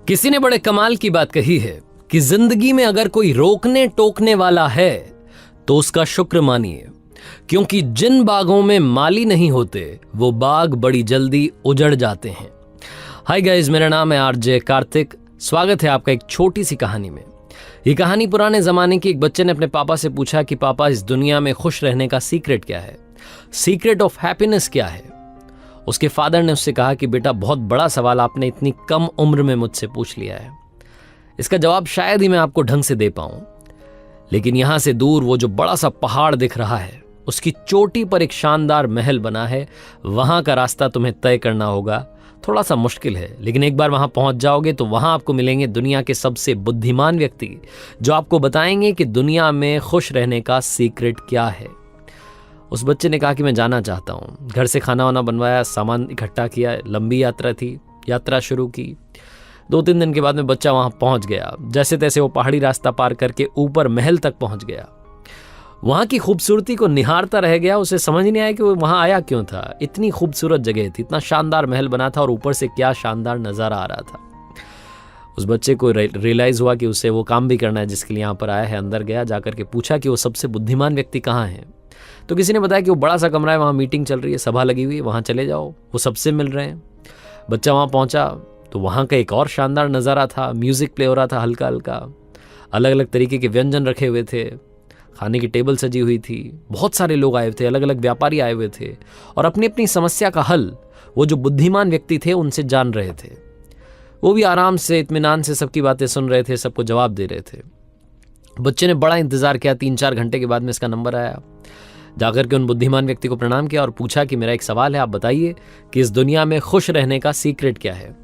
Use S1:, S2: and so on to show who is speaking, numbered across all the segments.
S1: किसी ने बड़े कमाल की बात कही है कि जिंदगी में अगर कोई रोकने टोकने वाला है तो उसका शुक्र मानिए, क्योंकि जिन बागों में माली नहीं होते वो बाग बड़ी जल्दी उजड़ जाते हैं। हाय गाइस, मेरा नाम है आरजे कार्तिक। स्वागत है आपका एक छोटी सी कहानी में। ये कहानी पुराने जमाने की। एक बच्चे ने अपने पापा से पूछा कि पापा, इस दुनिया में खुश रहने का सीक्रेट क्या है? सीक्रेट ऑफ हैप्पीनेस क्या है? उसके फादर ने उससे कहा कि बेटा, बहुत बड़ा सवाल आपने इतनी कम उम्र में मुझसे पूछ लिया है। इसका जवाब शायद ही मैं आपको ढंग से दे पाऊं, लेकिन यहां से दूर वो जो बड़ा सा पहाड़ दिख रहा है, उसकी चोटी पर एक शानदार महल बना है। वहां का रास्ता तुम्हें तय करना होगा। थोड़ा सा मुश्किल है, लेकिन एक बार वहां पहुंच जाओगे तो वहां आपको मिलेंगे दुनिया के सबसे बुद्धिमान व्यक्ति, जो आपको बताएंगे कि दुनिया में खुश रहने का सीक्रेट क्या है। उस बच्चे ने कहा कि मैं जाना चाहता हूँ। घर से खाना वाना बनवाया, सामान इकट्ठा किया, लंबी यात्रा थी, यात्रा शुरू की। 2-3 दिन के बाद में बच्चा वहां पहुंच गया। जैसे तैसे वो पहाड़ी रास्ता पार करके ऊपर महल तक पहुंच गया। वहां की खूबसूरती को निहारता रह गया। उसे समझ नहीं आया कि वो वहां आया क्यों था। इतनी खूबसूरत जगह थी, इतना शानदार महल बना था और ऊपर से क्या शानदार नजारा आ रहा था। उस बच्चे को रियलाइज हुआ कि उसे वो काम भी करना है जिसके लिए यहाँ पर आया है। अंदर गया, जाकर के पूछा कि वो सबसे बुद्धिमान व्यक्ति कहाँ है। तो किसी ने बताया कि वो बड़ा सा कमरा है, वहाँ मीटिंग चल रही है, सभा लगी हुई है, वहाँ चले जाओ, वो सबसे मिल रहे हैं। बच्चा वहाँ पहुँचा तो वहाँ का एक और शानदार नज़ारा था। म्यूज़िक प्ले हो रहा था हल्का हल्का, अलग अलग तरीके के व्यंजन रखे हुए थे, खाने की टेबल सजी हुई थी, बहुत सारे लोग आए थे, अलग अलग व्यापारी आए हुए थे और अपनी अपनी समस्या का हल वो जो बुद्धिमान व्यक्ति थे उनसे जान रहे थे। वो भी आराम से, इत्मीनान से सबकी बातें सुन रहे थे, सबको जवाब दे रहे थे। बच्चे ने बड़ा इंतज़ार किया। 3-4 घंटे के बाद में इसका नंबर आया। जाकर के उन बुद्धिमान व्यक्ति को प्रणाम किया और पूछा कि मेरा एक सवाल है, आप बताइए कि इस दुनिया में खुश रहने का सीक्रेट क्या है।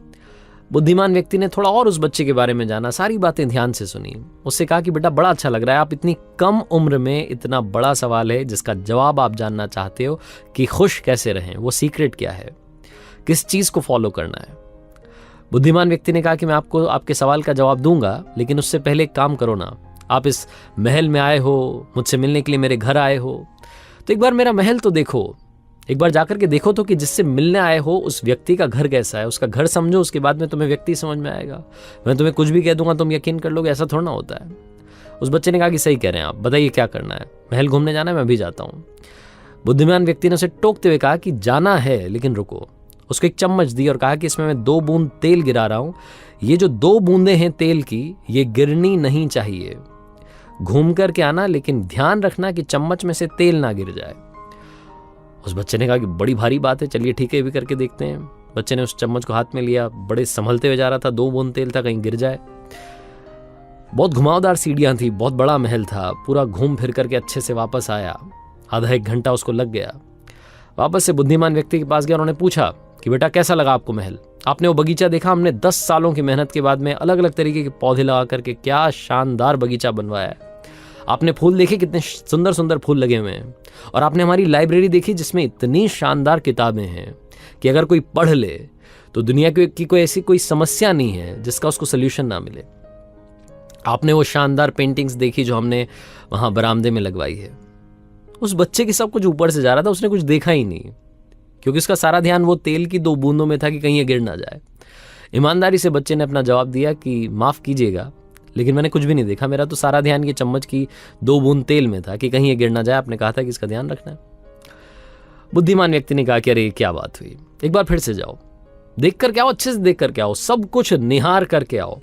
S1: बुद्धिमान व्यक्ति ने थोड़ा और उस बच्चे के बारे में जाना, सारी बातें ध्यान से सुनी। उससे कहा कि बेटा, बड़ा अच्छा लग रहा है, आप इतनी कम उम्र में इतना बड़ा सवाल है जिसका जवाब आप जानना चाहते हो कि खुश कैसे रहें, वो सीक्रेट क्या है, किस चीज को फॉलो करना है। बुद्धिमान व्यक्ति ने कहा कि मैं आपको आपके सवाल का जवाब दूंगा, लेकिन उससे पहले एक काम करो ना। आप इस महल में आए हो, मुझसे मिलने के लिए मेरे घर आए हो, तो एक बार मेरा महल तो देखो, एक बार जाकर के देखो तो कि जिससे मिलने आए हो उस व्यक्ति का घर कैसा है, उसका घर समझो, उसके बाद में तुम्हें व्यक्ति समझ में आएगा। मैं तुम्हें कुछ भी कह दूंगा, तुम यकीन कर लोगे, ऐसा थोड़ा ना होता है। उस बच्चे ने कहा कि सही कह रहे हैं आप, बताइए क्या करना है। महल घूमने जाना है, मैं भी जाता हूँ। बुद्धिमान व्यक्ति ने उसे टोकते हुए कहा कि जाना है, लेकिन रुको। उसको एक चम्मच दी और कहा कि इसमें मैं 2 बूंद तेल गिरा रहा हूँ। ये जो 2 बूंदें हैं तेल की, ये गिरनी नहीं चाहिए। घूम करके आना, लेकिन ध्यान रखना कि चम्मच में से तेल ना गिर जाए। उस बच्चे ने कहा कि बड़ी भारी बात है, चलिए ठीक है, ये भी करके देखते हैं। बच्चे ने उस चम्मच को हाथ में लिया, बड़े संभलते हुए जा रहा था। 2 बूंद तेल था, कहीं गिर जाए। बहुत घुमावदार सीढ़ियां थी, बहुत बड़ा महल था। पूरा घूम फिर करके अच्छे से वापस आया। आधा 1 घंटा उसको लग गया। वापस से बुद्धिमान व्यक्ति के पास गया। उन्होंने पूछा कि बेटा, कैसा लगा आपको महल? आपने वो बगीचा देखा? हमने 10 सालों की मेहनत के बाद में अलग अलग तरीके के पौधे लगा करके क्या शानदार बगीचा बनवाया है। आपने फूल देखे, कितने सुंदर सुंदर फूल लगे हुए हैं। और आपने हमारी लाइब्रेरी देखी जिसमें इतनी शानदार किताबें हैं कि अगर कोई पढ़ ले तो दुनिया की कोई ऐसी कोई समस्या नहीं है जिसका उसको सोल्यूशन ना मिले। आपने वो शानदार पेंटिंग्स देखी जो हमने वहां बरामदे में लगवाई है। उस बच्चे की सब कुछ ऊपर से जा रहा था, उसने कुछ देखा ही नहीं, क्योंकि उसका सारा ध्यान वो तेल की 2 बूंदों में था कि कहीं ये गिर ना जाए। ईमानदारी से बच्चे ने अपना जवाब दिया कि माफ कीजिएगा, लेकिन मैंने कुछ भी नहीं देखा। मेरा तो सारा ध्यान ये चम्मच की 2 बूंद तेल में था कि कहीं ये गिर ना जाए। आपने कहा था कि इसका ध्यान रखना है। बुद्धिमान व्यक्ति ने कहा कि अरे क्या बात हुई, एक बार फिर से जाओ, देख करके आओ, अच्छे से देख करके आओ, सब कुछ निहार करके आओ।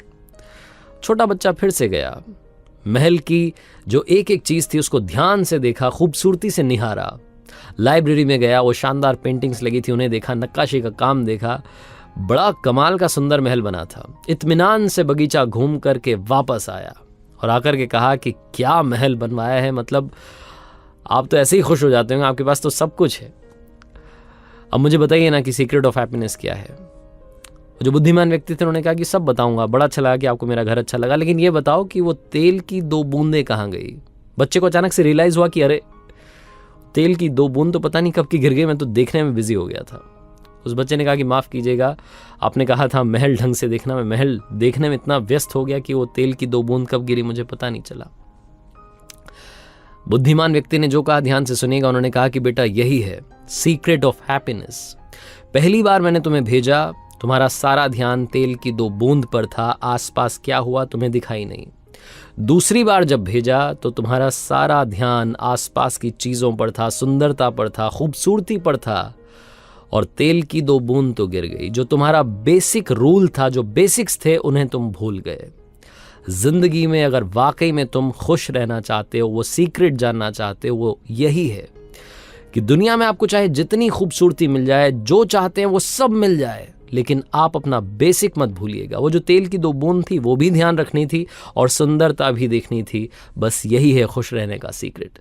S1: छोटा बच्चा फिर से गया। महल की जो एक एक चीज थी उसको ध्यान से देखा, खूबसूरती से निहारा। लाइब्रेरी में गया, वो शानदार पेंटिंग्स लगी थी उन्हें देखा, नक्काशी का काम देखा। बड़ा कमाल का सुंदर महल बना था। इत्मीनान से बगीचा घूम करके वापस आया और आकर के कहा कि क्या महल बनवाया है, मतलब आप तो ऐसे ही खुश हो जाते होंगे, आपके पास तो सब कुछ है। अब मुझे बताइए ना कि सीक्रेट ऑफ हैप्पीनेस क्या है। जो बुद्धिमान व्यक्ति थे उन्होंने कहा कि सब बताऊंगा, बड़ा अच्छा लगा कि आपको मेरा घर अच्छा लगा, लेकिन ये बताओ कि वो तेल की 2 बूंदें कहाँ गई। बच्चे को अचानक से रियलाइज हुआ कि अरे, तेल की 2 बूंद तो पता नहीं कब की गिर गई, मैं तो देखने में बिजी हो गया था। उस बच्चे ने कहा कि माफ़ कीजिएगा, आपने कहा था महल ढंग से देखना, मैं महल देखने में इतना व्यस्त हो गया कि वो तेल की 2 बूंद कब गिरी मुझे पता नहीं चला। बुद्धिमान व्यक्ति ने जो कहा ध्यान से सुनिएगा। उन्होंने कहा कि बेटा, यही है सीक्रेट ऑफ हैप्पीनेस। पहली बार मैंने तुम्हें भेजा तुम्हारा सारा ध्यान तेल की 2 बूंद पर था, आसपास क्या हुआ तुम्हें दिखाई नहीं। दूसरी बार जब भेजा तो तुम्हारा सारा ध्यान आसपास की चीज़ों पर था, सुंदरता पर था, खूबसूरती पर था, और तेल की 2 बूंद तो गिर गई। जो तुम्हारा बेसिक रूल था, जो बेसिक्स थे, उन्हें तुम भूल गए। जिंदगी में अगर वाकई में तुम खुश रहना चाहते हो, वो सीक्रेट जानना चाहते हो, वो यही है कि दुनिया में आपको चाहे जितनी खूबसूरती मिल जाए, जो चाहते हैं वो सब मिल जाए, लेकिन आप अपना बेसिक मत भूलिएगा। वो जो तेल की 2 बूंद थी वो भी ध्यान रखनी थी और सुंदरता भी देखनी थी। बस यही है खुश रहने का सीक्रेट।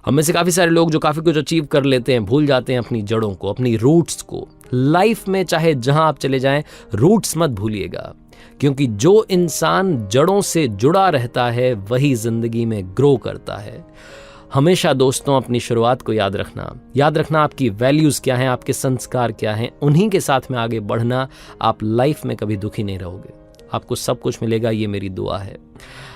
S1: हम में से काफ़ी सारे लोग जो काफ़ी कुछ अचीव कर लेते हैं, भूल जाते हैं अपनी जड़ों को, अपनी रूट्स को। लाइफ में चाहे जहां आप चले जाएं, रूट्स मत भूलिएगा, क्योंकि जो इंसान जड़ों से जुड़ा रहता है वही जिंदगी में ग्रो करता है। हमेशा दोस्तों अपनी शुरुआत को याद रखना आपकी वैल्यूज़ क्या हैं, आपके संस्कार क्या हैं, उन्हीं के साथ में आगे बढ़ना। आप लाइफ में कभी दुखी नहीं रहोगे, आपको सब कुछ मिलेगा, ये मेरी दुआ है।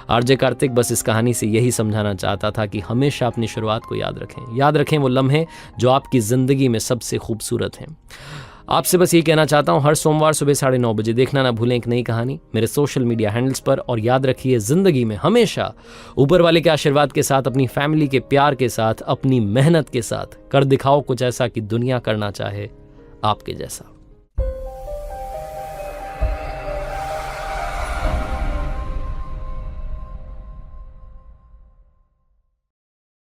S1: आरजे कार्तिक बस इस कहानी से यही समझाना चाहता था कि हमेशा अपनी शुरुआत को याद रखें वो लम्हे जो आपकी ज़िंदगी में सबसे खूबसूरत हैं। आपसे बस ये कहना चाहता हूँ, हर सोमवार सुबह 9:30 बजे देखना ना भूलें एक नई कहानी मेरे सोशल मीडिया हैंडल्स पर। और याद रखिए, ज़िंदगी में हमेशा ऊपर वाले के आशीर्वाद के साथ, अपनी फैमिली के प्यार के साथ, अपनी मेहनत के साथ कर दिखाओ कुछ ऐसा कि दुनिया करना चाहे आपके जैसा।